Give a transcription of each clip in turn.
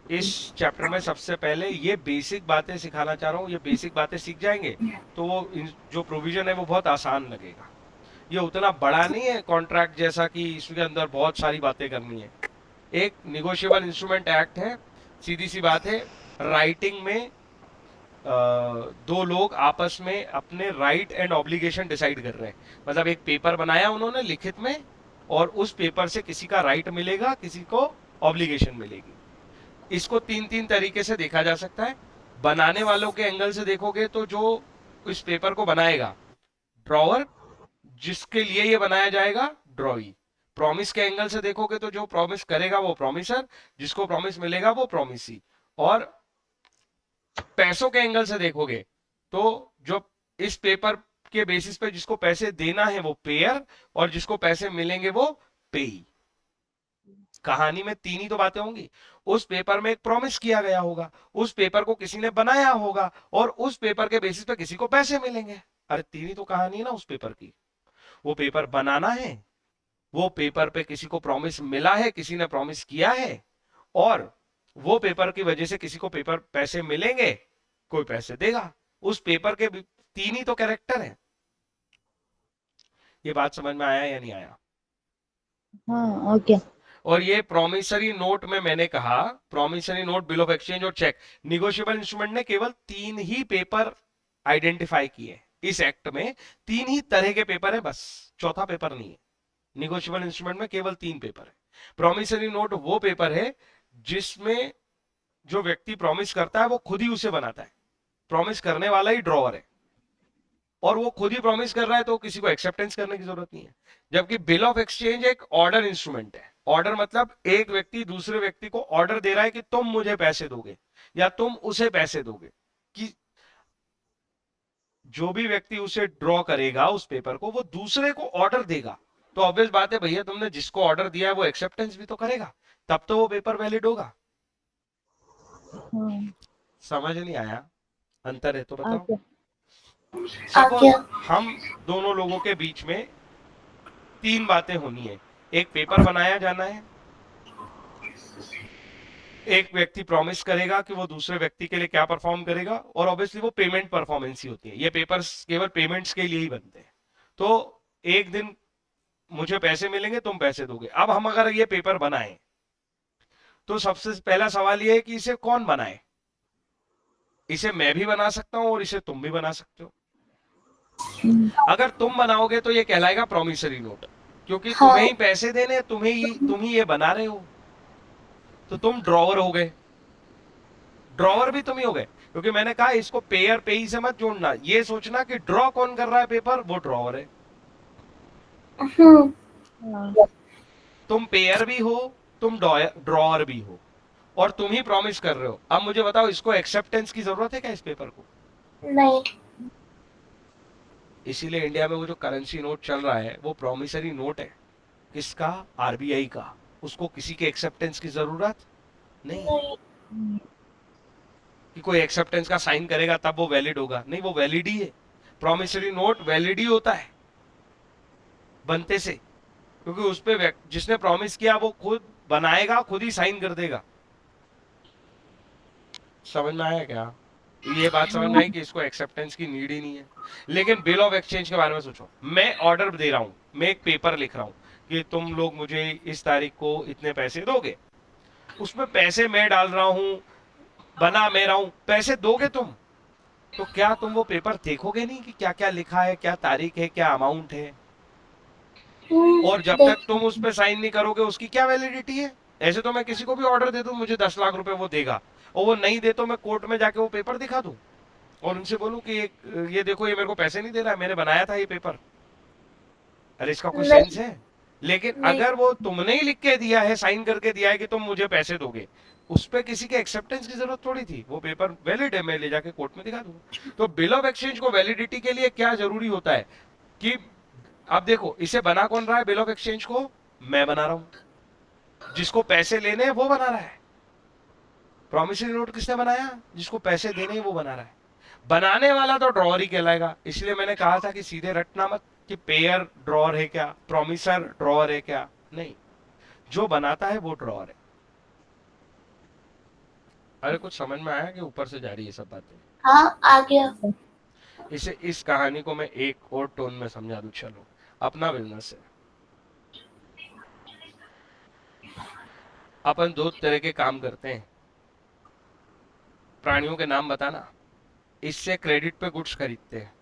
इस चैप्टर में सबसे पहले ये बेसिक बातें सिखाना चाह रहा हूँ। ये बेसिक बातें सीख जाएंगे तो वो जो प्रोविजन है वो बहुत आसान लगेगा। ये उतना बड़ा नहीं है कॉन्ट्रैक्ट जैसा कि इसके अंदर बहुत सारी बातें करनी है। एक निगोशिएबल इंस्ट्रूमेंट एक्ट है, सीधी सी बात है। राइटिंग में दो लोग आपस में अपने राइट एंड ऑब्लिगेशन डिसाइड कर रहे हैं। मतलब एक पेपर बनाया उन्होंने लिखित में, और उस पेपर से किसी का राइट मिलेगा, किसी को ऑब्लिगेशन मिलेगी। इसको तीन तीन तरीके से देखा जा सकता है। बनाने वालों के एंगल से देखोगे तो जो इस पेपर को बनाएगा, ड्रॉवर, जिसके लिए ये बनाया जाएगा, ड्रॉई। प्रॉमिस के एंगल से देखोगे तो जो प्रॉमिस करेगा वो प्रॉमिसर, जिसको प्रॉमिस मिलेगा वो प्रॉमिसी। और पैसों के एंगल से देखोगे तो जो इस पेपर के बेसिस पे जिसको पैसे देना है वो पेयर, और जिसको पैसे मिलेंगे वो पेई। कहानी में तीन ही तो बातें होंगी। उस पेपर में एक प्रॉमिस किया गया होगा, उस पेपर को किसी ने बनाया होगा, और उस पेपर के बेसिस पे किसी को पैसे मिलेंगे। अरे तीन ही तो कहानी है ना उस पेपर की। वो पेपर बनाना है, वो पेपर पे किसी को प्रॉमिस मिला है, किसी ने प्रॉमिस किया है, और वो पेपर की वजह से किसी को पेपर पैसे मिलेंगे, कोई पैसे देगा। उस पेपर के तीन ही तो कैरेक्टर है। ये बात समझ में आया या नहीं आया? हाँ ओके। और ये प्रॉमिसरी नोट में मैंने कहा, promissory note, bill of exchange और चेक, निगोशिएबल इंस्ट्रूमेंट ने केवल तीन ही पेपर आइडेंटिफाई किए इस एक्ट में। तीन ही तरह के पेपर है बस, चौथा पेपर नहीं है। निगोशिएबल इंस्ट्रूमेंट में केवल तीन पेपर है। प्रॉमिसरी नोट वो पेपर है जिसमें जो व्यक्ति प्रॉमिस करता है वो खुद ही उसे बनाता है। प्रॉमिस करने वाला ही ड्रॉवर है, और वो खुद ही प्रॉमिस कर रहा है तो किसी को एक्सेप्टेंस करने की जरूरत नहीं है। जबकि बिल ऑफ एक्सचेंज एक ऑर्डर इंस्ट्रूमेंट है। ऑर्डर मतलब एक व्यक्ति दूसरे व्यक्ति को ऑर्डर दे रहा है कि तुम मुझे पैसे दोगे या तुम उसे पैसे दोगे। कि जो भी व्यक्ति उसे ड्रॉ करेगा उस पेपर को, वो दूसरे को ऑर्डर देगा। तो ऑब्वियस बात है भैया, तुमने जिसको ऑर्डर दिया है वो एक्सेप्टेंस भी तो करेगा, तब तो वो पेपर वैलिड होगा। हाँ समझ नहीं आया? अंतर है तो बताओ। ओके। सपोज हम दोनों लोगों के बीच में तीन बातें होनी है। एक पेपर बनाया जाना है, एक व्यक्ति प्रॉमिस करेगा कि वो दूसरे व्यक्ति के लिए क्या परफॉर्म करेगा, और ऑब्वियसली वो पेमेंट परफॉर्मेंस ही होती है। ये पेपर्स केवल पेमेंट्स के लिए ही बनते हैं। तो एक दिन मुझे पैसे मिलेंगे, तुम पैसे दोगे। अब हम अगर ये पेपर बनाए तो सबसे पहला सवाल ये है कि इसे कौन बनाए। इसे मैं भी बना सकता हूं और इसे तुम भी बना सकते हो। अगर तुम बनाओगे तो ये कहलाएगा प्रॉमिसरी नोट, क्योंकि तुम्हें ही पैसे देने, तुम ही ये बना रहे हो। तो तुम ड्रॉवर हो गए। ड्रॉवर भी तुम ही हो गए, क्योंकि मैंने कहा इसको पेयर पेई से मत जोड़ना। ये सोचना कि ड्रॉ कौन कर रहा है पेपर, वो ड्रॉवर है। हाँ तुम पेयर भी हो, तुम ड्रॉअर भी हो, और तुम ही प्रॉमिस कर रहे हो। अब मुझे बताओ, इसको एक्सेप्टेंस की जरूरत है क्या इस पेपर को? इसीलिए इंडिया में वो जो करेंसी नोट चल रहा है वो प्रॉमिसरी नोट है। किसका? आरबीआई का। उसको किसी के एक्सेप्टेंस की जरूरत नहीं है। कि कोई एक्सेप्टेंस का साइन करेगा तब वो वैलिड होगा, नहीं, वो वैलिड ही है। प्रॉमिसरी नोट वैलिड ही होता है बनते से, क्योंकि उस पे जिसने प्रॉमिस किया वो खुद बनाएगा, खुद ही साइन कर देगा। समझ में आया क्या? ये बात समझ में आई कि इसको एक्सेप्टेंस की नीड ही नहीं है। लेकिन बिल ऑफ एक्सचेंज के बारे में सोचो। मैं ऑर्डर दे रहा हूं, मैं एक पेपर लिख रहा हूं कि तुम लोग मुझे इस तारीख को इतने पैसे दोगे। उसमें पैसे मैं डाल रहा हूं, बना मैं रहा हूं, पैसे दोगे तुम। तो क्या तुम वो पेपर देखोगे नहीं कि क्या क्या लिखा है, क्या तारीख है, क्या अमाउंट है? और जब तक तुम उस पर साइन नहीं करोगे उसकी क्या वैलिडिटी है? ऐसे तो मैं किसी को भी ऑर्डर दे दूं मुझे 10 लाख रुपए वो देगा, और वो नहीं दे तो मैं कोर्ट में जाके वो पेपर दिखा दूं और उनसे बोलूं कि ये देखो, ये मेरे को पैसे नहीं दे रहा है, मैंने बनाया था ये पेपर। अरे इसका कोई सेंस है? लेकिन अगर वो तुमने ही लिख के दिया है, साइन करके दिया है कि तुम मुझे पैसे दोगे, उस पर किसी के एक्सेप्टेंस की जरूरत थोड़ी थी। वो पेपर वैलिड है, मैं ले जाके कोर्ट में दिखा दूंगा। तो बिल ऑफ एक्सचेंज को वैलिडिटी के लिए क्या जरूरी होता है कि, अब देखो, इसे बना कौन रहा है बिल ऑफ एक्सचेंज को? मैं बना रहा हूं। जिसको पैसे लेने हैं वो बना रहा है। प्रॉमिसरी नोट किसने बनाया? जिसको पैसे देने हैं वो बना रहा है। बनाने वाला तो ड्रॉअर ही कहलाएगा। इसलिए मैंने कहा था कि सीधे रटना मत कि पेयर ड्रॉअर है क्या, प्रॉमिसर ड्रॉअर है क्या। नहीं, जो बनाता है वो ड्रॉअर है। अरे कुछ समझ में आया कि ऊपर से जा रही है सब बातें? हाँ आ गया। इसे, इस कहानी को मैं एक और टोन में समझा दूं, चलो। अपना बिजनेस है, अपन दो तरह के काम करते हैं। प्राणियों के नाम बताना। इससे क्रेडिट पे गुड्स खरीदते हैं,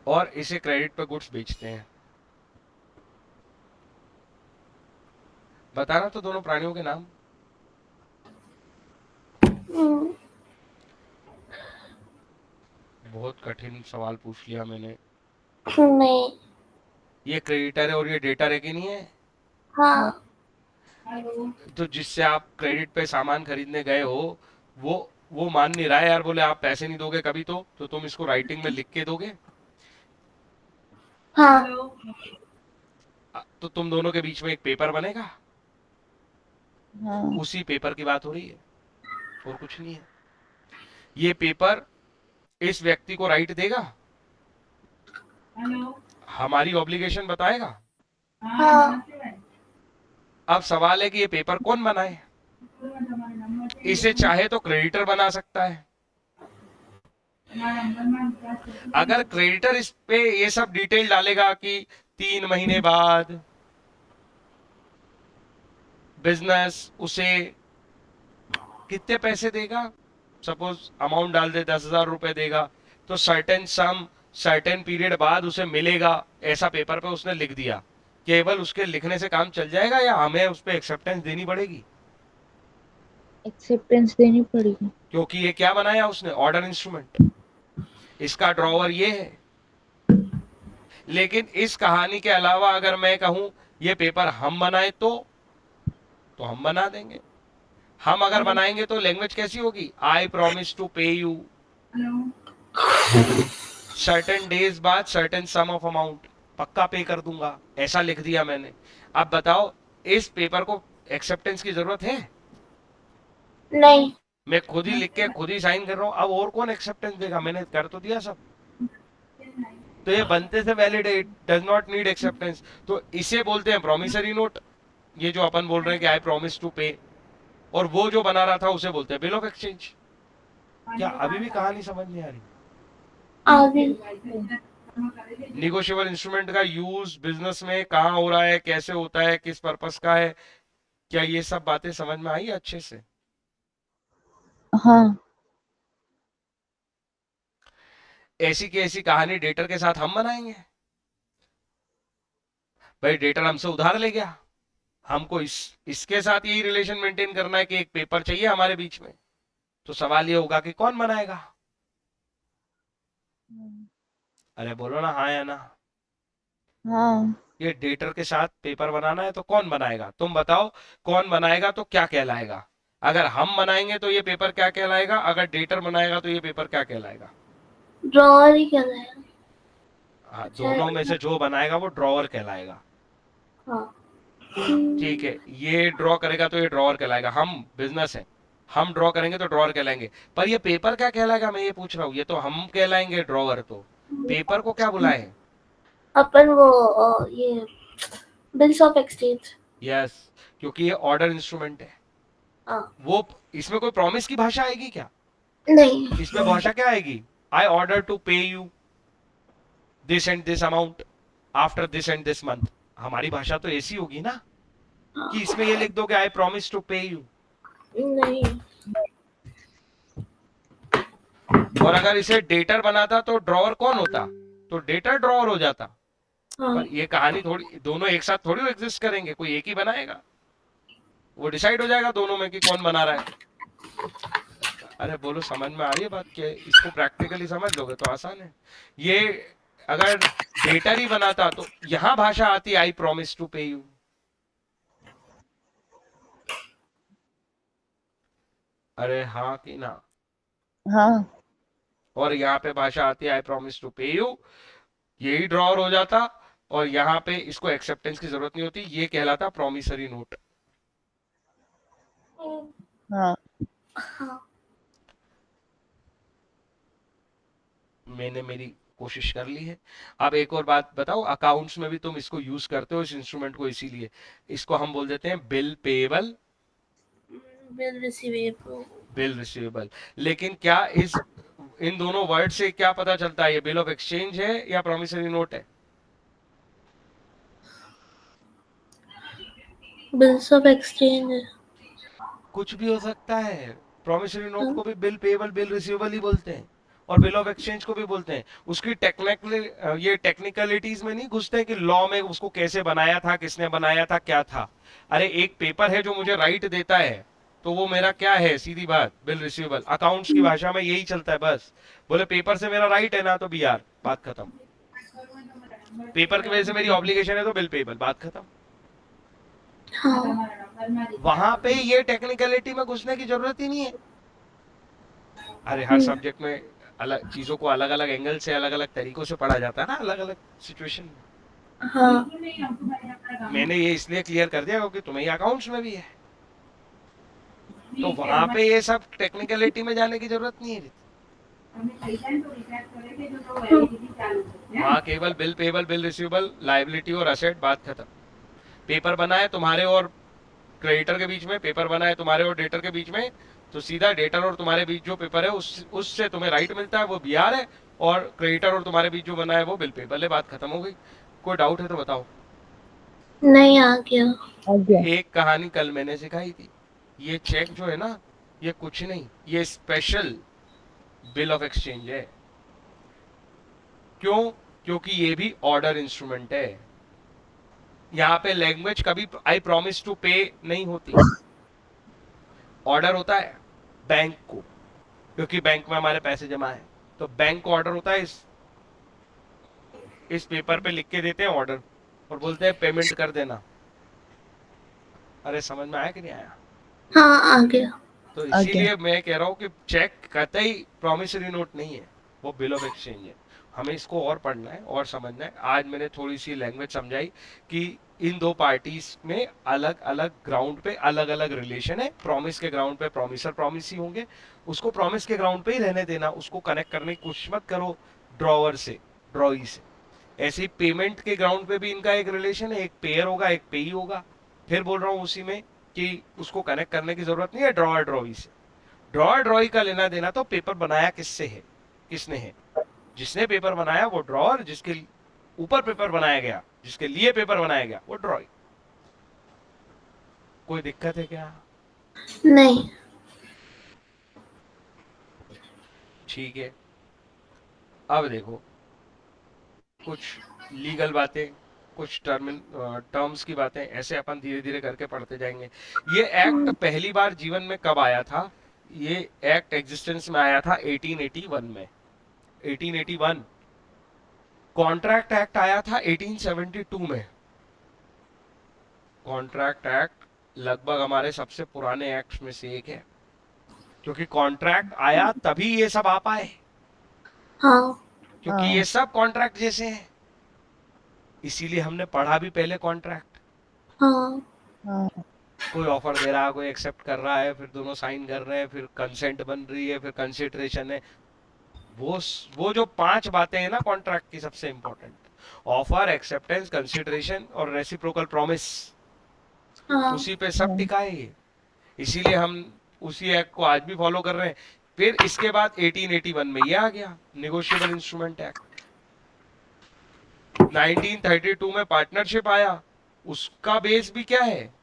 और इसे क्रेडिट पे गुड्स बेचते हैं। बताना तो दोनों प्राणियों के नाम। हम्म, बहुत कठिन सवाल पूछ लिया मैंने। नहीं। ये क्रेडिटर है और ये डेटर है कि नहीं है? हाँ। तो जिससे आप क्रेडिट पे सामान खरीदने गए हो, वो वो मान नहीं रहा है यार, बोले आप पैसे नहीं दोगे कभी, तो तुम इसको राइटिंग में लिख के दोगे। हाँ। तो तुम दोनों के बीच में एक पेपर बनेगा, हाँ उसी पेपर की बात हो रही है, और कुछ नहीं है। ये पेपर इस व्यक्ति को राइट देगा, हमारी ऑब्लिगेशन बताएगा। हाँ। अब सवाल है कि ये पेपर कौन बनाए। इसे चाहे तो क्रेडिटर बना सकता है। अगर क्रेडिटर इस पे ये सब डिटेल डालेगा कि 3 महीने बाद बिजनेस उसे कितने पैसे देगा, सपोज अमाउंट डाल दे 10,000 रुपए देगा, तो सर्टेन सम सर्टेन पीरियड बाद उसे मिलेगा, ऐसा पेपर पे उसने लिख दिया। केवल उसके लिखने से काम चल जाएगा या हमें उस पर एक्सेप्टेंस देनी पड़ेगी? एक्सेप्टेंस देनी पड़ेगी। क्योंकि ये क्या बनाया उसने, ऑर्डर इंस्ट्रूमेंट। इसका ड्रॉवर ये है। लेकिन इस कहानी के अलावा अगर मैं कहूं ये पेपर हम बनाए तो हम बना देंगे। हम अगर बनाएंगे तो लैंग्वेज कैसी होगी, आई प्रॉमिस टू पे यू सर्टेन डेज बाद सर्टेन सम ऑफ अमाउंट, पक्का पे कर दूंगा, ऐसा लिख दिया मैंने। अब बताओ, इस पेपर को एक्सेप्टेंस की जरूरत है? नहीं। मैं खुद ही लिख के खुद ही साइन कर रहा हूं, अब और कौन एक्सेप्टेंस देगा, मैंने कर तो दिया सब। तो ये बनते से वैलिड है, it does not need acceptance. तो इसे बोलते हैं प्रॉमिसरी नोट, ये जो अपन बोल रहे हैं कि आई प्रॉमिस टू पे। और वो जो बना रहा था उसे बोलते हैं बिल ऑफ एक्सचेंज। क्या अभी भी कहानी समझ नहीं आ रही? आगे। निगोशिएबल इंस्ट्रूमेंट का यूज बिजनेस में कहाँ हो रहा है, कैसे होता है, किस पर्पस का है, क्या ये सब बातें समझ में आई अच्छे से? हाँ ऐसी की ऐसी कहानी डेटर के साथ हम बनाएंगे। भाई डेटर हमसे उधार ले गया, हमको इसके साथ यही रिलेशन मेंटेन करना है कि एक पेपर चाहिए हमारे बीच में। तो सवाल ये होगा कि कौन बनाएगा? अरे बोलो ना, हाँ या ना। हाँ ये डेटर के साथ पेपर बनाना है तो कौन बनाएगा, तुम बताओ। कौन बनाएगा तो क्या कहलाएगा? अगर हम बनाएंगे तो ये पेपर क्या कहलाएगा, अगर डेटर बनाएगा तो ये पेपर क्या कहलाएगा? ड्रॉअर ही कर रहे हैं। हाँ, दोनों में से जो बनाएगा वो ड्रॉवर कहलाएगा। हाँ। ठीक है, ये ड्रॉ करेगा तो ये ड्रॉवर कहलाएगा। हम बिजनेस है, हम ड्रॉ करेंगे तो ड्रॉवर कहलाएंगे। पर ये पेपर क्या कहलाएगा, मैं ये पूछ रहा हूँ। ये तो हम कहलाएंगे ड्रॉवर, तो पेपर को क्या बुलाए? अपन वो ये बिल्स ऑफ एक्सचेंज। यस, क्योंकि ये ऑर्डर इंस्ट्रूमेंट है। हाँ। वो इसमें कोई प्रॉमिस की भाषा आएगी क्या? नहीं। इसमें भाषा क्या आएगी, आई ऑर्डर टू पे you this and this amount after this and this month. हमारी भाषा तो ऐसी होगी ना कि इसमें ये लिख दोगे आई प्रॉमिस टू पे यू। नहीं। और अगर इसे डेटर बनाता तो ड्रॉवर कौन होता, तो डेटर ड्रॉवर हो जाता। हाँ। पर ये कहानी थोड़ी, दोनों एक साथ थोड़ी एग्जिस्ट करेंगे, कोई एक ही बनाएगा। वो डिसाइड हो जाएगा दोनों में कि कौन बना रहा है। अरे बोलो, समझ में आ रही है बात क्या है? इसको प्रैक्टिकली समझ लोगे तो आसान है। ये अगर डेटर ही बनाता तो यहां भाषा आती आई प्रॉमिस टू पे यू। अरे हाँ कि ना? हाँ और यहाँ पे भाषा आती है आई प्रॉमिस टू पे यू, यही ड्रॉवर हो जाता। और यहाँ पे इसको एक्सेप्टेंस की जरूरत नहीं होती, ये कहलाता प्रॉमिसरी नोट। हाँ हाँ। मैंने मेरी कोशिश कर ली है। अब एक और बात बताओ, अकाउंट्स में भी तुम इसको यूज करते हो इस इंस्ट्रूमेंट को, इसीलिए इसको हम बोल देते हैं bill payable bill receivable. Bill receivable. लेकिन क्या इस इन दोनों वर्ड से क्या पता चलता है, ये बिल ऑफ एक्सचेंज है या प्रॉमिसरी नोट है? Bills of exchange. कुछ भी हो सकता है। प्रॉमिसरी नोट को भी बिल पेबल बिल रिसीवेबल ही बोलते हैं, और बिल ऑफ एक्सचेंज को भी बोलते हैं। उसकी टेक्निकल ये टेक्निकलिटीज में नहीं घुसते हैं कि लॉ में उसको कैसे बनाया था, किसने बनाया था, क्या था। अरे एक पेपर है जो मुझे राइट देता है, तो वो मेरा क्या है, सीधी बात, बिल रिसीवेबल। अकाउंट्स की भाषा में यही चलता है बस। बोले पेपर से मेरा राइट है ना, तो बीआर, बात खत्म। पेपर की वजह से मेरी ऑब्लिगेशन है तो बिल पेबल, बात खत्म। हाँ। वहां पे ये टेक्निकलिटी में घुसने की जरूरत ही नहीं है। अरे हर सब्जेक्ट में अलग चीजों को अलग अलग एंगल से, अलग अलग तरीकों से पढ़ा जाता है ना, अलग अलग सिचुएशन में। हाँ। मैंने ये इसलिए क्लियर कर दिया क्योंकि तुम्हें अकाउंट्स में भी है, तो वहां पे ये सब टेक्निकलिटी में जाने की जरूरत नहीं है। वहां केवल bill payable bill receivable, liability और असेट, बात खत्म। पेपर बना है तुम्हारे और क्रेडिटर के बीच में, पेपर बना है तुम्हारे और डेटर के बीच में, तो सीधा डेटर और तुम्हारे बीच जो पेपर है उससे तुम्हें राइट मिलता है, वो बीआर है। और क्रेडिटर और तुम्हारे बीच जो बना है वो बिल पेबल है, बात खत्म हो गई। कोई डाउट है तो बताओ। नहीं, आ गया। एक कहानी कल मैंने सिखाई थी। ये चेक जो है ना, ये कुछ नहीं, ये स्पेशल बिल ऑफ एक्सचेंज है। क्यों? क्योंकि ये भी ऑर्डर इंस्ट्रूमेंट है। यहाँ पे लैंग्वेज कभी आई प्रॉमिस टू पे नहीं होती। ऑर्डर होता है बैंक को, क्योंकि बैंक में हमारे पैसे जमा है, तो बैंक को ऑर्डर होता है। इस पेपर पे लिख के देते हैं ऑर्डर, और बोलते हैं पेमेंट कर देना। अरे समझ में आया कि नहीं आया? हाँ, आ गया। तो इसीलिए मैं कह रहा हूँ कि चेक कतई प्रॉमिसरी नोट नहीं है, वो बिल ऑफ एक्सचेंज है। हमें इसको और पढ़ना है और समझना है। आज मैंने थोड़ी सी लैंग्वेज समझाई कि इन दो पार्टीज में अलग अलग ग्राउंड पे अलग अलग रिलेशन है। प्रॉमिस के ग्राउंड पे प्रॉमिसर प्रॉमिस ही होंगे, उसको प्रॉमिस के ग्राउंड पे ही रहने देना, उसको कनेक्ट करने की कोशिश मत करो ड्रॉवर से, ड्रॉई से। ऐसे ही पेमेंट के ग्राउंड पे भी इनका एक रिलेशन है, एक पेयर होगा एक पेई होगा। फिर बोल रहा हूँ उसी में कि उसको कनेक्ट करने की जरूरत नहीं है ड्रॉअर ड्रॉई से। ड्रॉअर ड्रॉई का लेना देना तो पेपर बनाया किससे है, किसने है। जिसने पेपर बनाया वो ड्रॉअर, जिसके ऊपर पेपर बनाया गया, जिसके लिए पेपर बनाया गया, वो ड्रॉई। कोई दिक्कत है क्या? नहीं। ठीक है। अब देखो कुछ लीगल बातें, कुछ टर्म्स की बातें, ऐसे अपन धीरे धीरे करके पढ़ते जाएंगे। ये एक्ट पहली बार जीवन में कब आया था? ये एक्ट एग्जिस्टेंस में आया था 1881 में। 1881। कॉन्ट्रैक्ट एक्ट आया था 1872 में। कॉन्ट्रैक्ट एक्ट लगभग हमारे सबसे पुराने एक्ट्स में से एक है, क्योंकि कॉन्ट्रैक्ट आया तभी ये सब आ पाए, हाँ। क्योंकि ये सब कॉन्ट्रैक्ट जैसे हैं। इसीलिए हमने पढ़ा भी पहले कॉन्ट्रैक्ट। हाँ। कोई ऑफर दे रहा है, कोई एक्सेप्ट कर रहा है, फिर दोनों साइन कर रहे हैं, फिर कंसेंट बन रही है, फिर कंसिडरेशन है। वो जो 5 बातें हैं ना कॉन्ट्रैक्ट की, सबसे इंपॉर्टेंट, ऑफर, एक्सेप्टेंस, कंसिडरेशन और रेसिप्रोकल प्रॉमिस, हाँ। उसी पे सब टिका है ये। इसीलिए हम उसी एक्ट को आज भी फॉलो कर रहे हैं। फिर इसके बाद 1881 में ये आ गया, निगोशिएबल इंस्ट्रूमेंट एक्ट। 1932 में पार्टनरशिप आया, उसका बेस भी क्या है?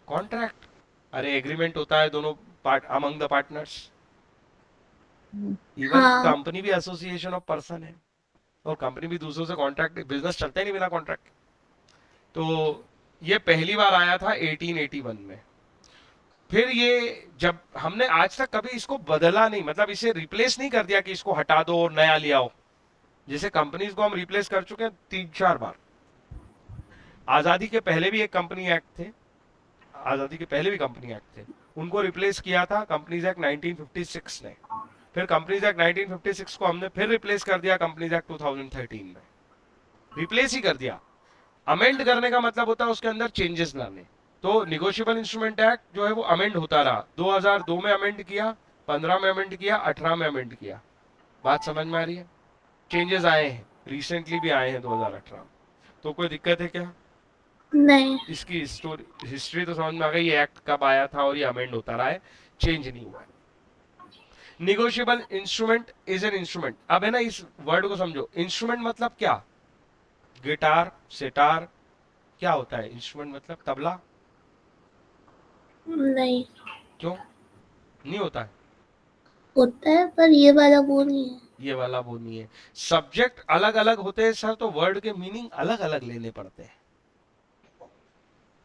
कॉन्ट्रैक्ट। अरे एग्रीमेंट होता है दोनों part among the partners. Even company भी एसोसिएशन ऑफ पर्सन है, और कंपनी भी दूसरों से कॉन्ट्रैक्ट, बिजनेस चलता ही नहीं बिना कॉन्ट्रैक्ट। तो ये पहली बार आया था 1881 में। फिर ये जब हमने आज तक कभी इसको बदला नहीं, मतलब इसे रिप्लेस नहीं कर दिया कि इसको हटा दो और नया ले आओ। जैसे कंपनीज को हम रिप्लेस कर चुके हैं 3-4 बार। आजादी के पहले भी एक कंपनी एक्ट थे, आजादी के पहले भी कंपनी एक्ट थे, उनको रिप्लेस किया था कंपनीज एक्ट 1956 ने। फिर कंपनीज एक्ट 1956 को हमने फिर रिप्लेस कर दिया कंपनीज एक्ट 2013 में। रिप्लेस ही कर दिया। अमेंड करने का मतलब होता है उसके अंदर चेंजेस लाने। तो निगोशिएबल इंस्ट्रूमेंट एक्ट जो है वो अमेंड होता रहा। 2002 में अमेंड किया, 15 में अमेंड किया, 18 में अमेंड किया। बात समझ में आ रही है? चेंजेस आए हैं, रिसेंटली भी आए हैं 2018 में। तो कोई दिक्कत है क्या? नहीं। इसकी हिस्ट्री तो समझ में आ गई, ये एक्ट कब आया था और ये अमेंड होता रहा है, चेंज नहीं हुआ है। Negotiable instrument is an instrument. अब है ना, इस वर्ड को समझो। इंस्ट्रूमेंट मतलब क्या? गिटार, सितार, क्या होता है इंस्ट्रूमेंट? मतलब तबला। नहीं क्यों नहीं होता है? होता है पर ये वाला वो नहीं है। ये वाला वो नहीं है। सब्जेक्ट अलग अलग होते हैं सर, तो वर्ड के मीनिंग अलग अलग लेने पड़ते हैं।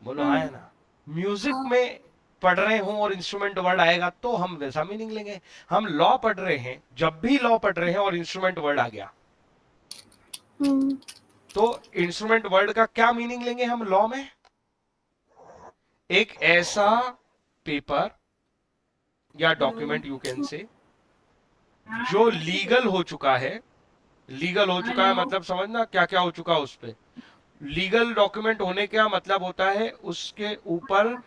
बोलो हाँ हाँ या ना? म्यूजिक हाँ में पढ़ रहे हो और इंस्ट्रूमेंट वर्ड आएगा तो हम वैसा मीनिंग लेंगे। हम लॉ पढ़ रहे हैं, जब भी लॉ पढ़ रहे हैं और इंस्ट्रूमेंट वर्ड आ गया हम्म, तो इंस्ट्रूमेंट वर्ड का क्या मीनिंग लेंगे हम लॉ में? एक ऐसा पेपर या डॉक्यूमेंट यू कैन से जो लीगल हो चुका है। लीगल हो चुका है मतलब समझना क्या क्या हो चुका है उस पे। लीगल डॉक्यूमेंट होने का मतलब होता है उसके ऊपर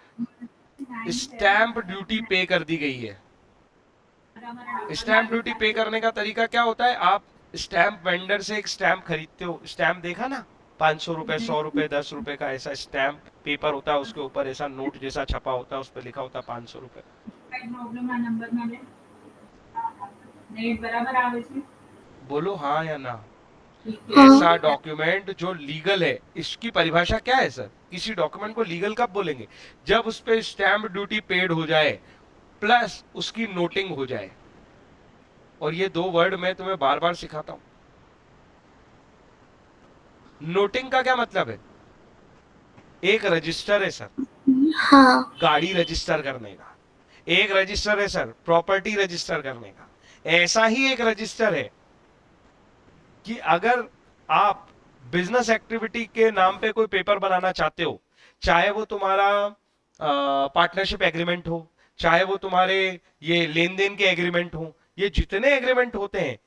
स्टैंप ड्यूटी पे कर दी गई है। स्टैंप ड्यूटी पे करने का तरीका क्या होता है? आप स्टैंप वेंडर से एक स्टैंप खरीदते हो, स्टैंप देखा ना, 500 रुपए, 100 रुपए, 10 रुपए का ऐसा स्टैंप पेपर होता है, उसके ऊपर ऐसा नोट जैसा छपा होता है, उस पर लिखा होता है 500 रुपए। बोलो हाँ या ना? ऐसा हाँ डॉक्यूमेंट जो लीगल है, इसकी परिभाषा क्या है सर? किसी डॉक्यूमेंट को लीगल कब बोलेंगे? जब उस पे स्टैंप ड्यूटी पेड हो जाए प्लस उसकी नोटिंग हो जाए। और ये दो वर्ड मैं तुम्हें बार बार सिखाता हूं। नोटिंग का क्या मतलब है? एक रजिस्टर है सर हाँ गाड़ी रजिस्टर करने का, एक रजिस्टर है सर प्रॉपर्टी रजिस्टर करने का। ऐसा ही एक रजिस्टर है कि अगर आप बिजनेस एक्टिविटी के नाम पे कोई पेपर बनाना चाहते हो, चाहे वो तुम्हारा पार्टनरशिप एग्रीमेंट हो, चाहे वो तुम्हारे ये लेन देन के एग्रीमेंट हो, ये जितने एग्रीमेंट होते हैं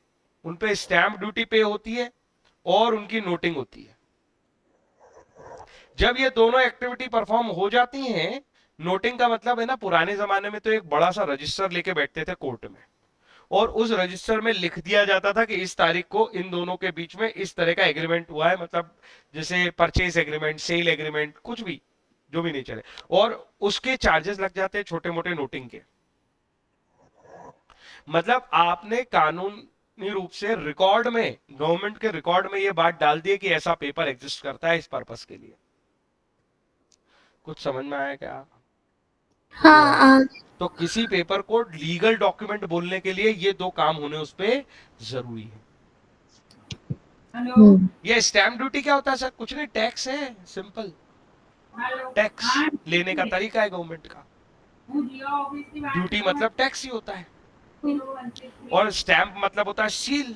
उन पे स्टैंप ड्यूटी पे होती है और उनकी नोटिंग होती है। जब ये दोनों एक्टिविटी परफॉर्म हो जाती हैं, नोटिंग का मतलब है ना, पुराने जमाने में तो एक बड़ा सा रजिस्टर लेके बैठते थे कोर्ट में, और उस रजिस्टर में लिख दिया जाता था कि इस तारीख को इन दोनों के बीच में इस तरह का एग्रीमेंट हुआ है, मतलब जैसे परचेज एग्रीमेंट, सेल एग्रीमेंट, कुछ भी जो भी नहीं चले, और उसके चार्जेस लग जाते हैं छोटे मोटे नोटिंग के। मतलब आपने कानूनी रूप से रिकॉर्ड में, गवर्नमेंट के रिकॉर्ड में ये बात डाल दी है कि ऐसा पेपर एग्जिस्ट करता है इस पर्पस के लिए। कुछ समझ में आया क्या? हाँ हुआ? हाँ तो किसी पेपर को लीगल डॉक्यूमेंट बोलने के लिए ये दो काम होने उस पे जरूरी है। ये स्टैम्प ड्यूटी क्या होता है सर? कुछ नहीं, टैक्स है, सिंपल। टैक्स लेने का तरीका है गवर्नमेंट का। ड्यूटी मतलब टैक्स ही होता है, और स्टैंप मतलब होता है सील।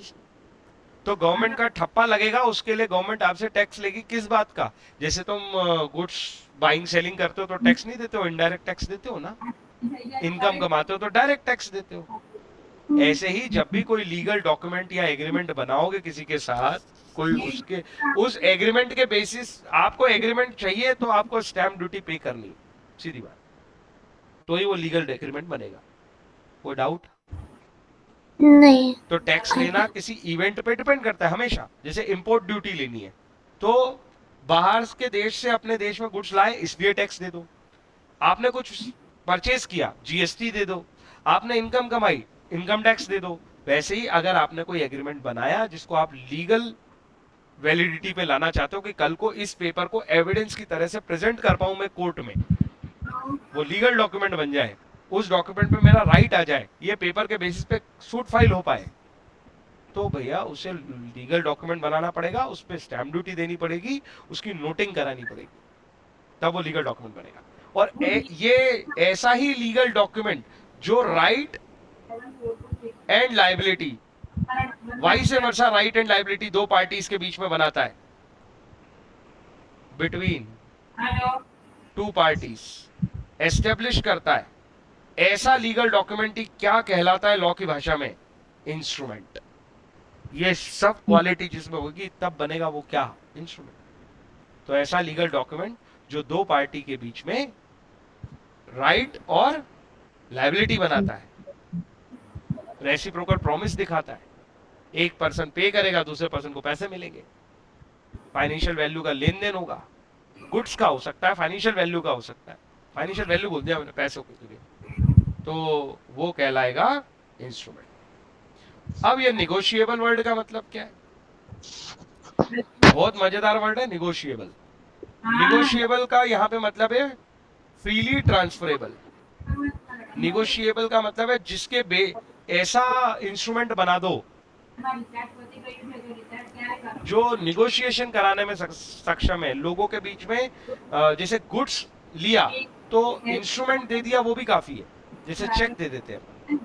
तो गवर्नमेंट का ठप्पा लगेगा, उसके लिए गवर्नमेंट आपसे टैक्स लेगी। किस बात का? जैसे तुम गुड्स बाइंग सेलिंग करते हो तो टैक्स नहीं देते हो, इनडायरेक्ट टैक्स देते हो ना। इनकम कमाते हो तो डायरेक्ट टैक्स देते हो। ऐसे ही जब भी कोई लीगल डॉक्यूमेंट या एग्रीमेंट बनाओगे किसी के साथ, कोई उसके उस एग्रीमेंट के बेसिस, आपको एग्रीमेंट चाहिए तो आपको स्टैंप ड्यूटी पे करनी है, सीधी बात। तो ही वो लीगल एग्रीमेंट बनेगा। कोई डाउट? नहीं। तो टैक्स लेना किसी इवेंट पे डिपेंड करता है हमेशा। जैसे इंपोर्ट ड्यूटी लेनी है तो बाहर के देश से अपने देश में गुड्स लाए इसलिए टैक्स दे दो। आपने कुछ परचेज किया, जीएसटी दे दो। आपने इनकम कमाई, इनकम टैक्स दे दो। वैसे ही अगर आपने कोई एग्रीमेंट बनाया जिसको आप लीगल वैलिडिटी पे लाना चाहते हो कि कल को इस पेपर को एविडेंस की तरह से प्रेजेंट कर पाऊं मैं कोर्ट में, वो लीगल डॉक्यूमेंट बन जाए, उस डॉक्यूमेंट पे मेरा राइट आ जाए, ये पेपर के बेसिस पे सूट फाइल हो पाए, तो भैया उसे लीगल डॉक्यूमेंट बनाना पड़ेगा, उस पर स्टैंप ड्यूटी देनी पड़ेगी, उसकी नोटिंग करानी पड़ेगी, तब वो लीगल डॉक्यूमेंट बनेगा। और ये ऐसा ही लीगल डॉक्यूमेंट जो right and liability, vice versa, right and liability दो पार्टीज के बीच में बनाता है, बिटवीन टू पार्टीज एस्टेब्लिश करता है, ऐसा लीगल डॉक्यूमेंट ही क्या कहलाता है लॉ की भाषा में? इंस्ट्रूमेंट। ये सब क्वालिटी जिसमें होगी तब बनेगा वो क्या? इंस्ट्रूमेंट। तो ऐसा लीगल डॉक्यूमेंट जो दो पार्टी के बीच में राइट और लायबिलिटी बनाता है, रेसिप्रोकल प्रॉमिस दिखाता है, एक पर्सन पे करेगा दूसरे पर्सन को पैसे मिलेंगे, फाइनेंशियल वैल्यू का लेन देन होगा, गुड्स का हो सकता है, फाइनेंशियल वैल्यू का हो सकता है। फाइनेंशियल वैल्यू बोल दिया मैंने पैसों के लिए, तो वो कहलाएगा इंस्ट्रूमेंट। अब ये निगोशिएबल वर्ड का मतलब क्या है? बहुत मजेदार वर्ड है निगोशिएबल। निगोशिएबल का यहाँ पे मतलब है फ्रीली ट्रांसफरेबल। निगोशिएबल का मतलब है जिसके बे ऐसा इंस्ट्रूमेंट बना दो जो निगोशिएशन कराने में सक्षम है लोगों के बीच में। जैसे गुड्स लिया तो इंस्ट्रूमेंट दे दिया वो भी काफी है, जैसे चेक दे देते हैं,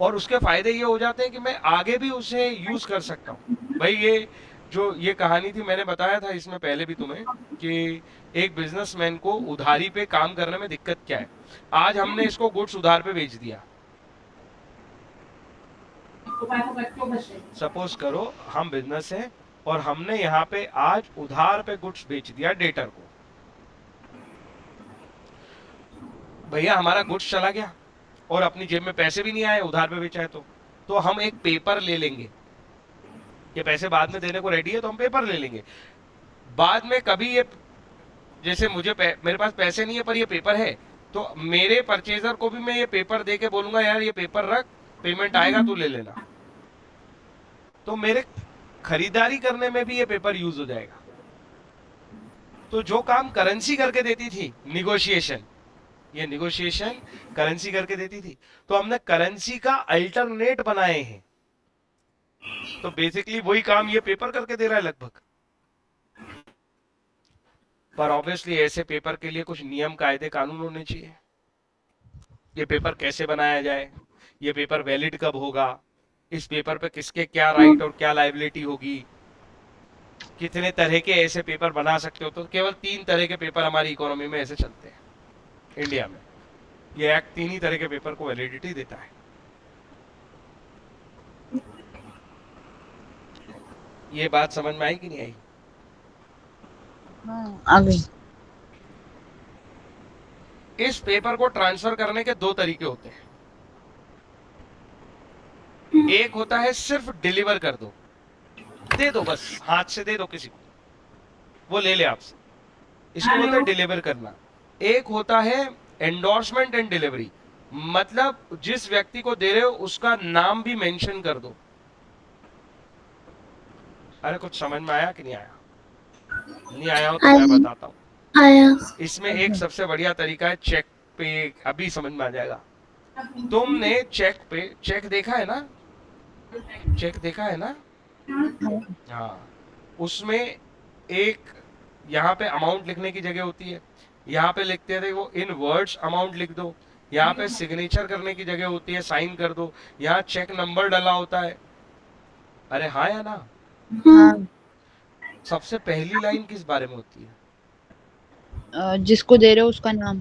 और उसके फायदे ये हो जाते हैं कि मैं आगे भी उसे यूज कर सकता हूँ। भाई ये जो ये कहानी थी मैंने बताया था इसमें पहले भी तुम्हें कि एक बिजनेसमैन को उधारी पे काम करने में दिक्कत क्या है। आज हमने इसको गुड्स उधार पे बेच दिया, सपोज करो हम बिजनेस है और हमने यहाँ पे आज उधार पे गुड्स बेच दिया डेटर को। भैया हमारा गुड्स चला गया और अपनी जेब में पैसे भी नहीं आए, उधार पे बेचा है तो हम एक पेपर ले लेंगे। ये पैसे बाद में देने को रेडी है तो हम पेपर ले लेंगे। बाद में कभी ये जैसे मेरे पास पैसे नहीं है पर ये पेपर है, तो मेरे परचेजर को भी मैं ये पेपर दे के बोलूंगा यार ये पेपर रख, पेमेंट आएगा तू ले लेना। तो मेरे खरीदारी करने में भी ये पेपर यूज हो जाएगा। तो जो काम करेंसी करके देती थी निगोशिएशन, ये निगोशिएशन करेंसी करके देती थी, तो हमने करेंसी का अल्टरनेट बनाए हैं। तो बेसिकली वही काम ये पेपर करके दे रहा है लगभग। पर ऑब्वियसली ऐसे पेपर के लिए कुछ नियम कायदे कानून होने चाहिए। ये पेपर कैसे बनाया जाए, ये पेपर वैलिड कब होगा, इस पेपर पे किसके क्या राइट और क्या लायबिलिटी होगी, कितने तरह के ऐसे पेपर बना सकते हो। तो केवल 3 तरह के पेपर हमारी इकोनॉमी में ऐसे चलते हैं इंडिया में। ये एक्ट 3 ही तरह के पेपर को वैलिडिटी देता है। ये बात समझ में आई कि नहीं आई? हाँ आ गई। इस पेपर को ट्रांसफर करने के 2 तरीके होते हैं। एक होता है सिर्फ डिलीवर कर दो, दे दो, बस हाथ से दे दो किसी को, वो ले ले आपसे, इसको बोलते हैं डिलीवर करना। एक होता है एंडोर्समेंट एंड डिलीवरी, मतलब जिस व्यक्ति को दे रहे हो उसका नाम भी मेंशन कर दो। अरे कुछ समझ में आया कि नहीं आया? नहीं आया हो तो मैं बताता हूँ। आया। इसमें एक सबसे बढ़िया तरीका है चेक पे, अभी समझ में आ जाएगा। तुमने चेक देखा है ना? चेक देखा है ना? हाँ, उसमें एक यहाँ पे अमाउंट लिखने की जगह होती है, यहाँ पे लिखते थे वो इन वर्ड्स अमाउंट लिख दो, यहाँ पे सिग्नेचर करने की जगह होती है, साइन कर दो, यहाँ चेक नंबर डाला होता है। अरे हाँ या ना? हाँ सबसे पहली लाइन किस बारे में होती है? जिसको दे रहे हो उसका नाम।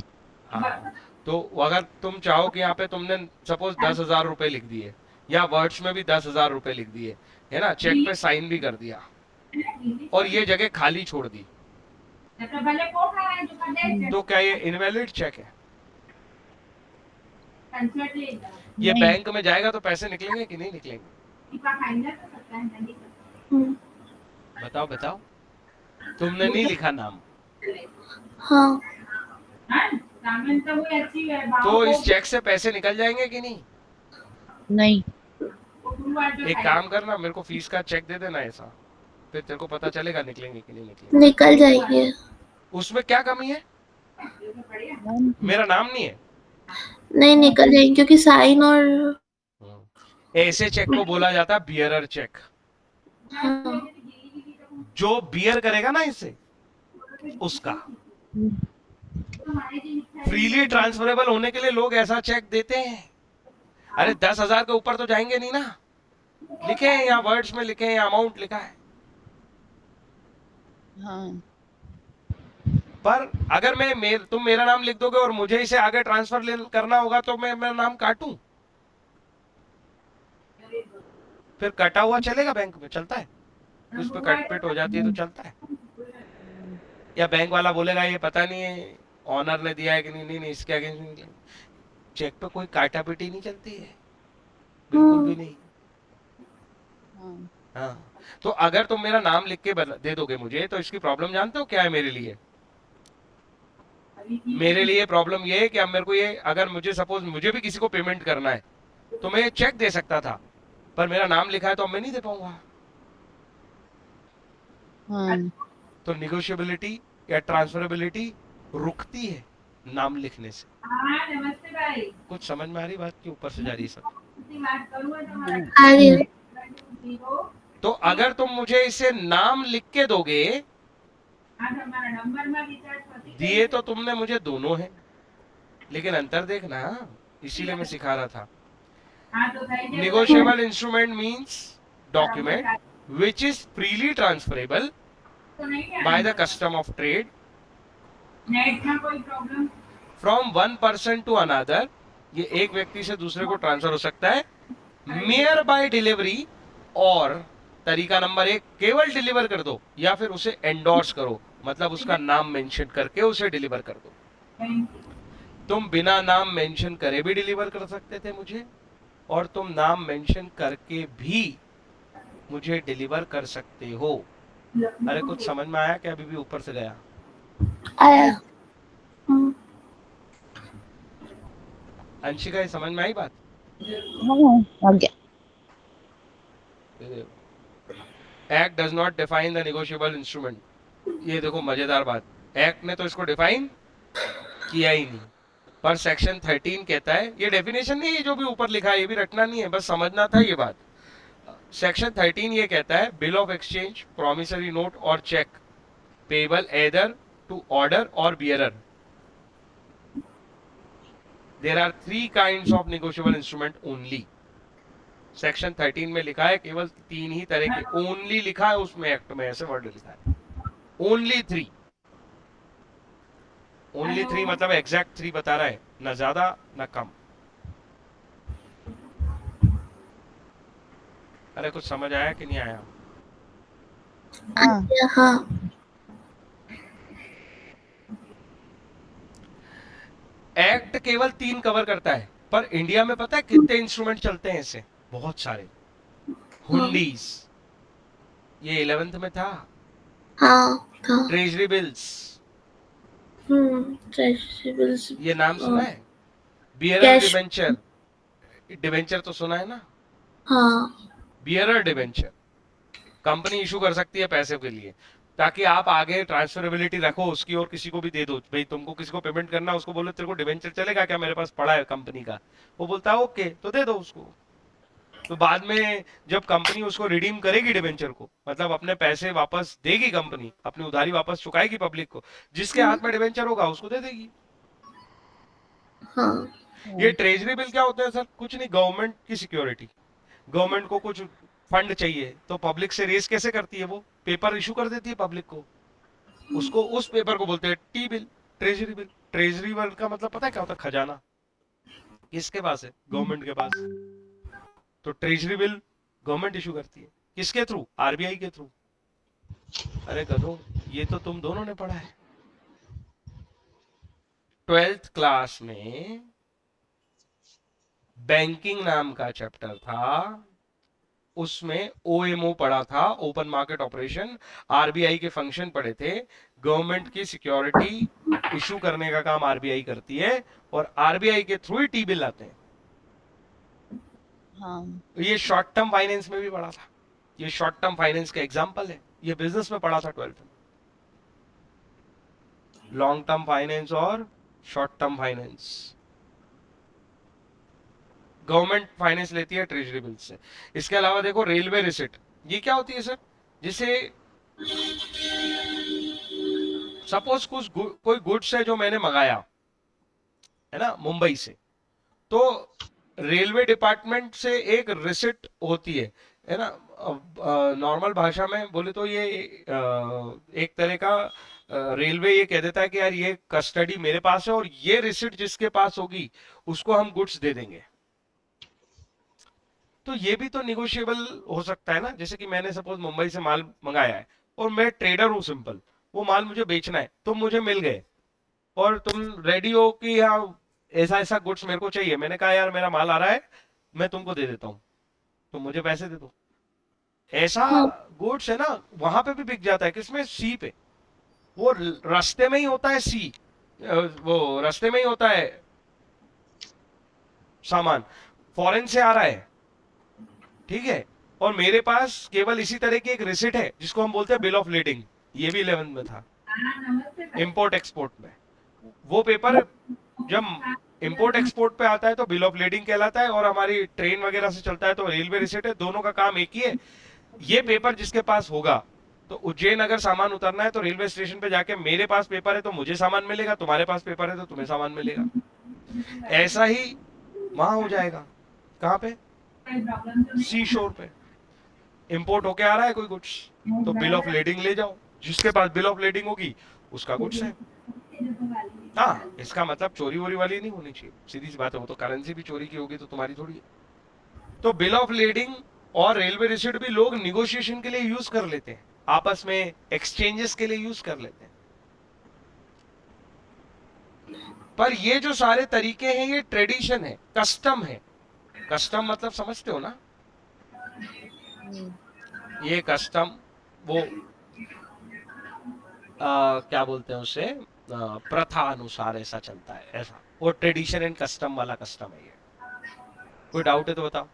हाँ, तो अगर तुम चाहो कि यहाँ पे तुमने सपोज 10,000 रुपए लिख दिए, या वर्ड्स में भी 10,000 रुपए लिख दिए, है ना, चेक पे साइन भी कर दिया और ये जगह खाली छोड़ दी, तो क्या ये इनवैलिड चेक है? ये नहीं। बैंक में जाएगा तो पैसे निकलेंगे कि नहीं निकलेंगे? बताओ बताओ। तुमने नहीं लिखा नाम, हाँ। तो इस चेक से पैसे निकल जाएंगे कि नहीं? नहीं। एक काम करना, मेरे को फीस का चेक दे देना ऐसा, फिर तेरे को पता चलेगा निकलेंगे कि नहीं निकलेंगे। निकल जाएंगे। उसमें क्या कमी है? मेरा नाम नहीं है। नहीं निकल जाएंगे क्योंकि साइन और ऐसे चेक को बोला जाता है बियरर चेक। हाँ। जो बियर करेगा ना इसे, उसका फ्रीली ट्रांसफरेबल होने के लिए लोग ऐसा चेक देते हैं। अरे 10,000 के ऊपर तो जाएंगे नहीं ना, लिखे हैं यहाँ वर्ड्स में, लिखे हैं यहाँ अमाउंट लिखा है। हाँ। पर अगर तुम मेरा नाम लिख दोगे और मुझे इसे आगे ट्रांसफर करना होगा तो मैं मेरा नाम काटूं, फिर कटा हुआ चलेगा? बैंक में चलता है, उस पर कटपिट हो जाती है तो चलता है? या बैंक वाला बोलेगा ये पता नहीं है ऑनर ने दिया है कि नहीं? नहीं, इसके अगेंस्ट नहीं। चेक पे कोई काटा पिटी नहीं चलती है, बिल्कुल भी नहीं। हाँ। हाँ, तो अगर तुम मेरा नाम लिख के दे दोगे मुझे, तो इसकी प्रॉब्लम जानते हो क्या है मेरे लिए? मेरे लिए प्रॉब्लम ये है कि अब मेरे को ये, अगर मुझे सपोज मुझे भी किसी को पेमेंट करना है तो मैं ये चेक दे सकता था, पर मेरा नाम लिखा है तो अब मैं नहीं दे पाऊंगा। हाँ तो निगोशिएबिलिटी या ट्रांसफरेबिलिटी रुकती है नाम लिखने से। नमस्ते भाई। कुछ समझ में आ रही बात की ऊपर से जा रही है सब? बात करूंगा तुम्हारा आ रही है। तो अगर तुम मुझे इसे नाम लिख के दोगे, आज हमारा नंबर में रिचार्ज होती दिए तो तुमने मुझे दोनों है, लेकिन अंतर देखना, इसीलिए मैं सिखा रहा था। हाँ तो भाई ने Negotiable instrument means document which is freely transferable तो नहीं है by the custom of trade net में कोई problem from one person to another। ये एक व्यक्ति से दूसरे को ट्रांसफर हो सकता है mere by delivery, और तरीका नंबर 1, केवल डिलीवर कर दो या फिर उसे एंडोर्स करो, मतलब उसका नाम मेंशन करके उसे डिलीवर कर दो। तुम बिना नाम मेंशन करे भी डिलीवर कर सकते थे मुझे, और तुम नाम मेंशन करके भी मुझे डिलीवर कर सकते हो। अरे कुछ समझ में आया क्या? अभी भी ऊपर से गया? आया। हम्म, अंशिका, ये समझ में आई बात? हाँ, आ गया। Act does not define the negotiable instrument. ये देखो मजेदार बात, एक्ट ने तो इसको डिफाइन किया ही नहीं, पर सेक्शन 13 कहता है, ये डेफिनेशन नहीं है जो भी ऊपर लिखा है, ये भी रटना नहीं है, बस समझना था ये बात। सेक्शन 13 ये कहता है, bill of exchange, promissory note और cheque payable either to order और bearer. There are 3 kinds of negotiable instrument only. Section 13 में लिखा है केवल 3 ही तरह के, ओनली लिखा है उसमें, एक्ट में ऐसे वर्ड लिखा है, ओनली 3। ओनली 3 मतलब एग्जैक्ट 3 बता रहा है, ना ज्यादा ना कम। अरे कुछ समझ आया कि नहीं आया? हाँ हाँ। एक्ट केवल 3 कवर करता है, पर इंडिया में पता है कितने इंस्ट्रूमेंट चलते हैं इससे? बहुत सारे। हुंडीज, ये 11th में था। हाँ था। Treasury bills, treasury bills. ये नाम सुना है? Bearer cash. डिबेंचर, डिबेंचर तो सुना है ना? हाँ। बियरर डिबेंचर कंपनी इशू कर सकती है पैसे के लिए, ताकि आप आगे ट्रांसफरेबिलिटी रखो उसकी और किसी को भी दे दो। भाई तुमको किसी को पेमेंट करना, उसको बोलो तेरे को डिबेंचर चलेगा क्या, मेरे पास पड़ा है कंपनी का, वो बोलता है ओके, तो दे दो उसको। तो बाद में जब कंपनी उसको रिडीम करेगी डिबेंचर को, मतलब अपने पैसे वापस देगी कंपनी, अपनी उधारी वापस चुकाएगी पब्लिक को, जिसके हाथ में डिबेंचर होगा उसको दे देगी। हाँ। ये ट्रेजरी बिल क्या होता है सर? कुछ नहीं, गवर्नमेंट की सिक्योरिटी। गवर्नमेंट को कुछ फंड चाहिए तो पब्लिक से रेस कैसे करती है? वो पेपर इशू कर देती है पब्लिक को, उसको, उस पेपर को बोलते हैं T bill, treasury bill. Treasury bill का मतलब पता है क्या होता है? खजाना। किसके पास है? गवर्नमेंट के पास। तो ट्रेजरी बिल गवर्नमेंट इशू करती है, किसके थ्रू? आरबीआई के थ्रू। अरे गधो, ये तो तुम दोनों ने पढ़ा है 12th क्लास में। बैंकिंग नाम का चैप्टर था, उसमें ओएमओ पढ़ा था, ओपन मार्केट ऑपरेशन। आरबीआई के फंक्शन पढ़े थे। गवर्नमेंट की सिक्योरिटी इशू करने का काम आरबीआई करती है, और आरबीआई के थ्रू ही टी बिल आते हैं। हाँ ये शॉर्ट टर्म फाइनेंस में भी पढ़ा था, ये शॉर्ट टर्म फाइनेंस का एग्जांपल है। ये बिजनेस में पढ़ा था 12th में, लॉन्ग टर्म फाइनेंस और short term finance. Government finance लेती है ट्रेजरी बिल से। इसके अलावा देखो रेलवे रिसिट, ये क्या होती है सर? जिसे सपोज कुछ कोई गुड्स है जो मैंने मंगाया है ना मुंबई से, तो रेलवे डिपार्टमेंट से एक रिसिट होती है ना? नॉर्मल भाषा में बोले तो ये एक तरह का रेलवे ये कह देता है कि यार ये कस्टडी मेरे पास है, और ये रिसिट जिसके पास होगी उसको हम गुड्स दे देंगे। तो ये भी तो निगोशिएबल हो सकता है ना? जैसे कि मैंने सपोज मुंबई से माल मंगाया है, और मैं ट्रेडर हूं सिंपल, वो माल मुझे बेचना है, तुम मुझे मिल गए और तुम रेडी हो कि हाँ ऐसा ऐसा गुड्स मेरे को चाहिए। मैंने कहा यार मेरा माल आ रहा है, मैं तुमको दे देता हूँ, तुम मुझे पैसे दे दो। ऐसा गुड्स है ना, वहां पे भी बिक जाता है। किसमें? सी पे। वो रास्ते में ही होता है सी, वो रास्ते में ही होता है सामान, फॉरेन से आ रहा है, ठीक है, और मेरे पास केवल इसी तरह की एक रिसिट है जिसको हम बोलते हैं बिल ऑफ लेडिंग, ये भी 11th में था, हाँ नमस्ते भाई। इंपोर्ट एक्सपोर्ट में। वो पेपर जब इंपोर्ट एक्सपोर्ट पे आता है तो बिल ऑफ लेडिंग कहलाता है, और हमारी ट्रेन वगैरह से चलता है तो रेलवे रिसिट है, दोनों का काम एक ही है। ये पेपर जिसके पास होगा, तो उज्जैन अगर सामान उतरना है तो रेलवे स्टेशन पे जाके मेरे पास पेपर है तो मुझे सामान मिलेगा, तुम्हारे पास पेपर है तो तुम्हें सामान मिलेगा। ऐसा ही वहां हो जाएगा। कहाँ पे? कोई प्रॉब्लम तो नहीं सी शोर पे इंपोर्ट होके आ रहा है कोई गुड्स, तो बिल ऑफ लेडिंग ले जाओ, जिसके पास बिल ऑफ लेडिंग होगी उसका गुड्स है। हाँ, इसका मतलब चोरी वोरी वाली नहीं होनी चाहिए, सीधी सी बात है, वो तो करेंसी भी चोरी की होगी तो तुम्हारी थोड़ी है। तो बिल ऑफ लेडिंग और रेलवे रिसिट भी लोग निगोशिएशन के लिए यूज कर लेते हैं, आपस में एक्सचेंजेस के लिए यूज कर लेते हैं। पर ये जो सारे तरीके हैं ये ट्रेडिशन है, कस्टम है। कस्टम मतलब समझते हो ना? ये कस्टम वो क्या बोलते हैं उसे, प्रथा अनुसार ऐसा चलता है, ऐसा वो ट्रेडिशन एंड कस्टम वाला कस्टम है ये। कोई डाउट है तो बताओ।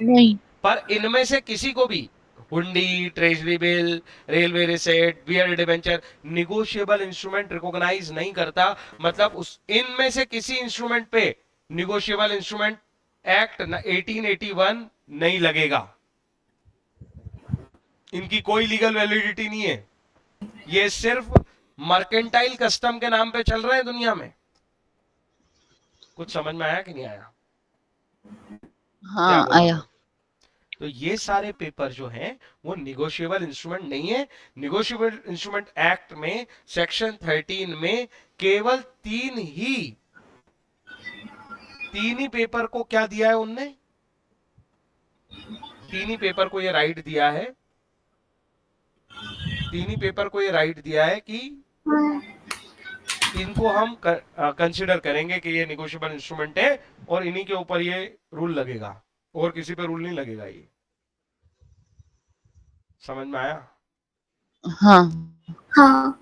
नहीं। पर इनमें से किसी को भी hundi, treasury bill, railway receipt, bearer debenture negotiable instrument recognise नहीं करता, मतलब उस इनमें से किसी इंस्ट्रूमेंट पे निगोशिएबल इंस्ट्रूमेंट एक्ट 1881 नहीं लगेगा, इनकी कोई लीगल वैलिडिटी नहीं है, ये सिर्फ मर्केंटाइल कस्टम के नाम पे चल रहे हैं दुनिया में। कुछ समझ में आया कि नहीं आया? हाँ आया। तो ये सारे पेपर जो हैं वो निगोशिएबल इंस्ट्रूमेंट नहीं है। निगोशिएबल इंस्ट्रूमेंट एक्ट में सेक्शन 13 में केवल तीन ही पेपर को क्या दिया है उनने, तीन ही पेपर को ये राइट दिया है, तीन ही पेपर को ये राइट दिया है कि इनको हम कंसिडर करेंगे कि ये निगोशिएबल इंस्ट्रूमेंट है और इन्हीं के ऊपर ये रूल लगेगा, और किसी पे रूल नहीं लगेगा। ये समझ में आया? हाँ। हाँ।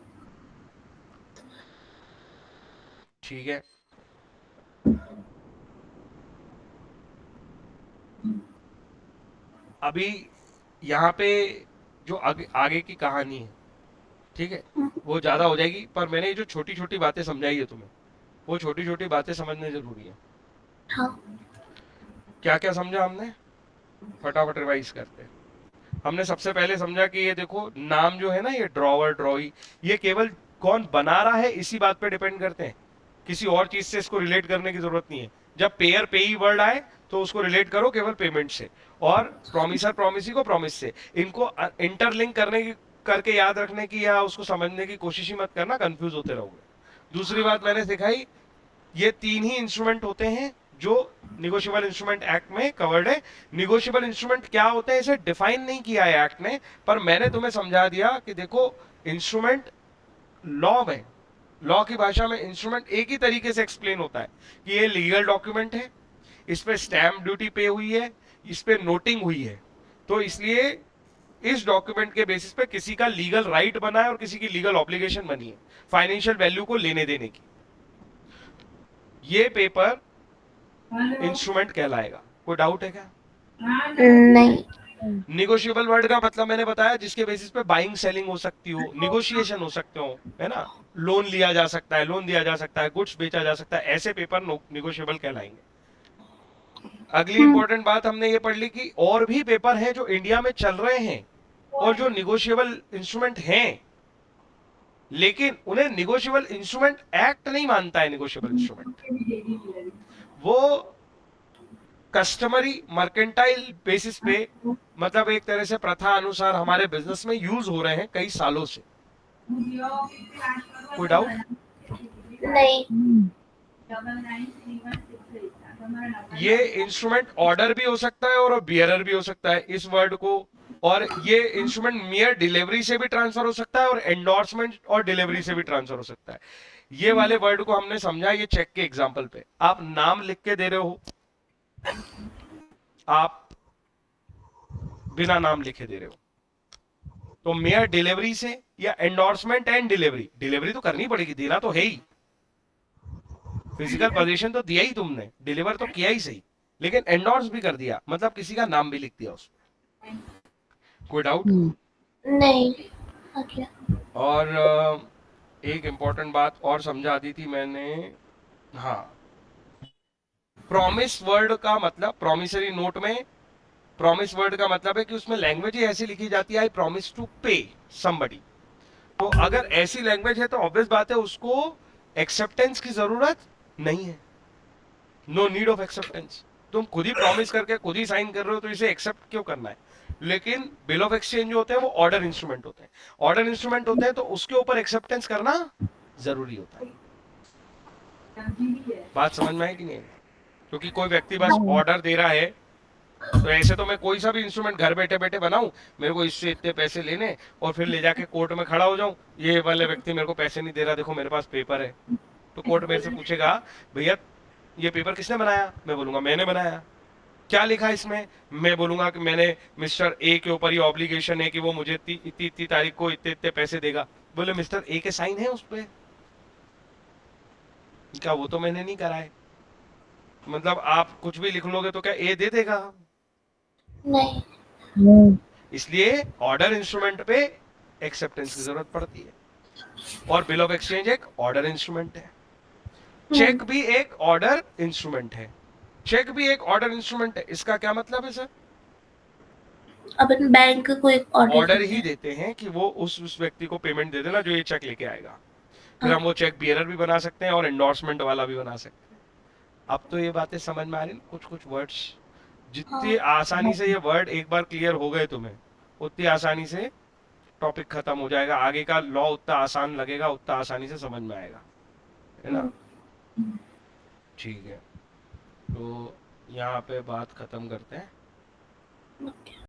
ठीक है। अभी यहाँ पे जो आगे की कहानी है, ठीक है, वो ज्यादा हो जाएगी, पर मैंने ये जो छोटी छोटी बातें समझाई है तुम्हें, वो छोटी छोटी बातें समझने जरूरी है। हाँ। क्या क्या समझा हमने, फटाफट रिवाइज करते हैं। हमने सबसे पहले समझा कि ये देखो नाम जो है ना, ये ड्रॉवर, ड्रॉई, ये केवल कौन बना रहा है इसी बात पे डिपेंड करते हैं, किसी और चीज से इसको रिलेट करने की जरूरत नहीं है। जब पेयर पेई वर्ड आए तो उसको रिलेट करो केवल पेमेंट से, और प्रोमिसर प्रोमिसी को प्रॉमिस से। इनको इंटरलिंक करके याद रखने की या उसको समझने की कोशिश ही मत करना, कंफ्यूज होते रहोगे। दूसरी बात मैंने सिखाई, ये तीन ही इंस्ट्रूमेंट होते हैं जो निगोशिएबल इंस्ट्रूमेंट एक्ट में कवर्ड है। निगोशिएबल इंस्ट्रूमेंट क्या होते हैं इसे डिफाइन नहीं किया है एक्ट ने, पर मैंने तुम्हें समझा दिया कि देखो इंस्ट्रूमेंट लॉ में, लॉ की भाषा में इंस्ट्रूमेंट एक ही तरीके से एक्सप्लेन होता है कि ये लीगल डॉक्यूमेंट है, इस पे स्टैम्प ड्यूटी पे हुई है, इस पे नोटिंग हुई है, तो इसलिए इस डॉक्यूमेंट के बेसिस पे किसी का लीगल राइट बना है और किसी की लीगल ऑब्लिगेशन बनी है फाइनेंशियल वैल्यू को लेने देने की। ये पेपर इंस्ट्रूमेंट कहलाएगा। कोई डाउट है क्या? नहीं। निगोशिएबल वर्ड का मतलब मैंने बताया जिसके बेसिस पे बाइंग सेलिंग हो सकती हो, निगोशिएशन हो सकते हो, है ना, लोन लिया जा सकता है, लोन दिया जा सकता है, गुड्स बेचा जा सकता है, ऐसे पेपर निगोशिएबल कहलाएंगे। अगली इंपॉर्टेंट बात हमने ये पढ़ ली कि और भी पेपर हैं जो इंडिया में चल रहे हैं और जो निगोशिएबल इंस्ट्रूमेंट हैं, लेकिन उन्हें निगोशिएबल इंस्ट्रूमेंट एक्ट नहीं मानता है। निगोशिएबल इंस्ट्रूमेंट वो कस्टमरी मर्केंटाइल बेसिस पे, मतलब एक तरह से प्रथा अनुसार हमारे बिजनेस में यूज हो रहे हैं कई सालों से। कोई डाउट? नहीं। ये इंस्ट्रूमेंट ऑर्डर भी हो सकता है और बियरर भी हो सकता है इस वर्ड को, और ये इंस्ट्रूमेंट मियर डिलीवरी से भी ट्रांसफर हो सकता है और एंडोर्समेंट और डिलीवरी से भी ट्रांसफर हो सकता है। ये वाले वर्ड को हमने समझा ये चेक के एग्जांपल पे। आप नाम लिख के दे रहे हो, आप बिना नाम लिखे दे रहे हो, तो मेयर डिलीवरी से या एंडोर्समेंट एंड डिलीवरी? डिलीवरी तो करनी पड़ेगी, देना तो है ही, फिजिकल पोजीशन तो दिया ही तुमने, डिलीवर तो किया ही सही, लेकिन एंडोर्स भी कर दिया, मतलब किसी का नाम भी लिख दिया उसमें। कोई डाउट? नहीं आ गया। और एक इंपॉर्टेंट बात और समझा दी थी मैंने, हाँ, प्रॉमिस वर्ड का मतलब, प्रॉमिसरी नोट में प्रॉमिस वर्ड का मतलब है कि उसमें लैंग्वेज ही ऐसी लिखी जाती है, आई प्रॉमिस टू पे समबडी। तो अगर ऐसी लैंग्वेज है तो ऑब्वियस बात है उसको एक्सेप्टेंस की जरूरत नहीं है, नो नीड ऑफ एक्सेप्टेंस। तुम खुद ही प्रॉमिस करके खुद ही साइन कर रहे हो तो इसे एक्सेप्ट क्यों करना है? लेकिन बिल ऑफ एक्सचेंज जो होते हैं वो ऑर्डर इंस्ट्रूमेंट होते हैं, ऑर्डर इंस्ट्रूमेंट होते हैं तो उसके ऊपर एक्सेप्टेंस करना जरूरी होता है। बात समझ में आई कि नहीं? क्योंकि कोई व्यक्ति बस ऑर्डर दे रहा है, तो ऐसे तो मैं कोई सा भी इंस्ट्रूमेंट घर बैठे बैठे बनाऊं, मेरे को इससे इतने पैसे लेने और फिर ले जाके कोर्ट में खड़ा हो जाऊं, ये वाले व्यक्ति मेरे को पैसे नहीं दे रहा, देखो मेरे पास पेपर है, तो कोर्ट मेरे से पूछेगा भैया ये पेपर किसने बनाया? मैं बोलूंगा मैंने बनाया। क्या लिखा है इसमें? मैं बोलूंगा कि मैंने मिस्टर ए के ऊपर ये ऑब्लिगेशन है कि वो मुझे इतनी तारीख को इतने इतने पैसे देगा। बोले मिस्टर ए के साइन है उस पे? क्या वो तो मैंने नहीं करा है। मतलब आप कुछ भी लिख लोगे तो क्या ए दे देगा? नहीं। इसलिए ऑर्डर इंस्ट्रूमेंट पे एक्सेप्टेंस की जरूरत पड़ती है, और बिल ऑफ एक्सचेंज एक ऑर्डर इंस्ट्रूमेंट है, चेक भी एक ऑर्डर इंस्ट्रूमेंट है, चेक भी एक ऑर्डर इंस्ट्रूमेंट है। इसका क्या मतलब है सर? अपन बैंक को एक ऑर्डर ही देते हैं कि वो उस व्यक्ति को पेमेंट दे देना जो ये चेक लेके आएगा, फिर हम वो चेक बियरर भी बना सकते हैं और एंडोर्समेंट वाला भी बना सकते हैं। अब तो ये बातें समझ में आ रही, कुछ कुछ वर्ड्स जितनी आसानी से ये वर्ड एक बार क्लियर हो गए तुम्हें, उतनी आसानी से टॉपिक खत्म हो जाएगा, आगे का लॉ उतना आसान लगेगा, उतना आसानी से समझ में आएगा, है ना? ठीक है, तो यहाँ पे बात खत्म करते हैं।